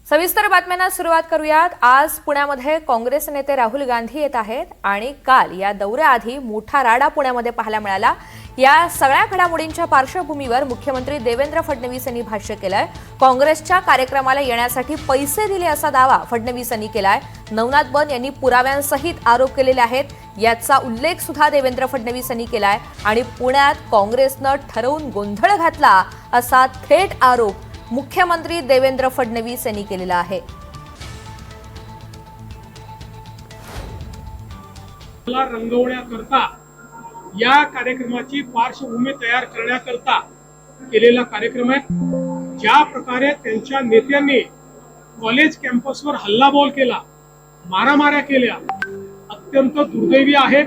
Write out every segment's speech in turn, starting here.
सविस्तर बातम्यांना सुरुवात करूयात। आज पुण्यामध्ये काँग्रेस नेते राहुल गांधी येत आहेत आणि काल या दौऱ्याआधी मोठा राडा पुण्यामध्ये पाहायला मिळाला। या सगळ्या घडामोडींच्या पार्श्वभूमीवर मुख्यमंत्री देवेंद्र फडणवीस यांनी भाष्य केलंय। काँग्रेसच्या कार्यक्रमाला येण्यासाठी पैसे दिले असा दावा फडणवीस यांनी केलाय। नवनाथ बन यांनी पुराव्यांसहित आरोप केलेले आहेत, याचा उल्लेख सुद्धा देवेंद्र फडणवीस यांनी केलाय आणि पुण्यात काँग्रेसनं ठरवून गोंधळ घातला असा थेट आरोप मुख्यमंत्री देवेंद्र फडणवीस यांनी केलेला आहे। रंगवण्याकरता या कार्यक्रमाची पार्श्वभूमी तयार करण्याकरता केलेला कार्यक्रम आहे। ज्या प्रकारे त्यांच्या नेत्यांनी कॉलेज कॅम्पसवर हल्लाबोल केला, मारामाऱ्या केल्या, अत्यंत दुर्दैवी आहे।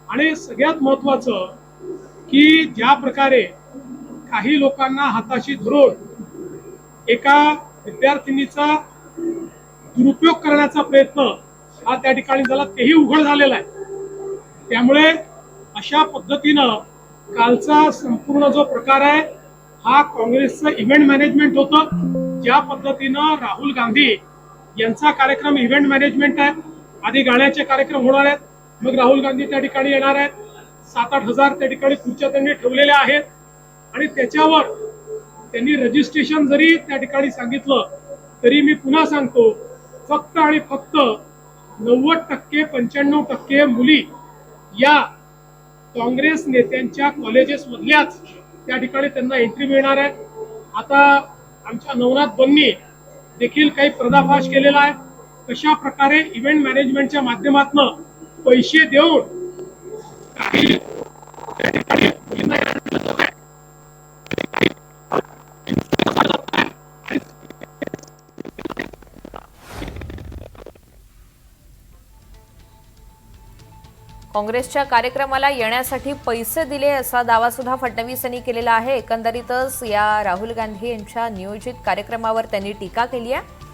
आणि सगळ्यात महत्त्वाचं की ज्या प्रकारे काही लोकांना हाताशी धरून एका विद्यार्थिनीचा दुरुपयोग करण्याचा प्रयत्न हा त्या ठिकाणी झाला, तेही उघड झालेला आहे। त्यामुळे अशा पद्धतीनं कालचा संपूर्ण जो प्रकार आहे हा काँग्रेसचं इव्हेंट मॅनेजमेंट होतं। ज्या पद्धतीनं राहुल गांधी यांचा कार्यक्रम इव्हेंट मॅनेजमेंट आहे। आधी गाण्याचे कार्यक्रम होणार आहेत, मग राहुल गांधी त्या ठिकाणी येणार आहेत। 7-8 हजार त्या ठिकाणी खुर्च्या त्यांनी ठेवलेल्या आहेत आणि त्याच्यावर त्यांनी रजिस्ट्रेशन जरी त्या ठिकाणी सांगितलं तरी मी पुन्हा सांगतो, फक्त आणि फक्त 90% 95% मुली या काँग्रेस नेत्यांच्या कॉलेजेस मधल्याच त्या ठिकाणी त्यांना एंट्री मिळणार आहे। आता आमच्या नवनाथ बन्नी देखील काही पर्दाफाश केलेला आहे, कशा प्रकारे इव्हेंट मॅनेजमेंटच्या माध्यमातून पैसे देऊन काही त्या ठिकाणी काँग्रेसच्या कार्यक्रमाला येण्यासाठी पैसे दिले असा दावा सुद्धा फडणवीस यांनी केलेला आहे। एकंदरीतच या राहुल गांधी यांच्या नियोजित कार्यक्रमावर त्यांनी टीका केली आहे।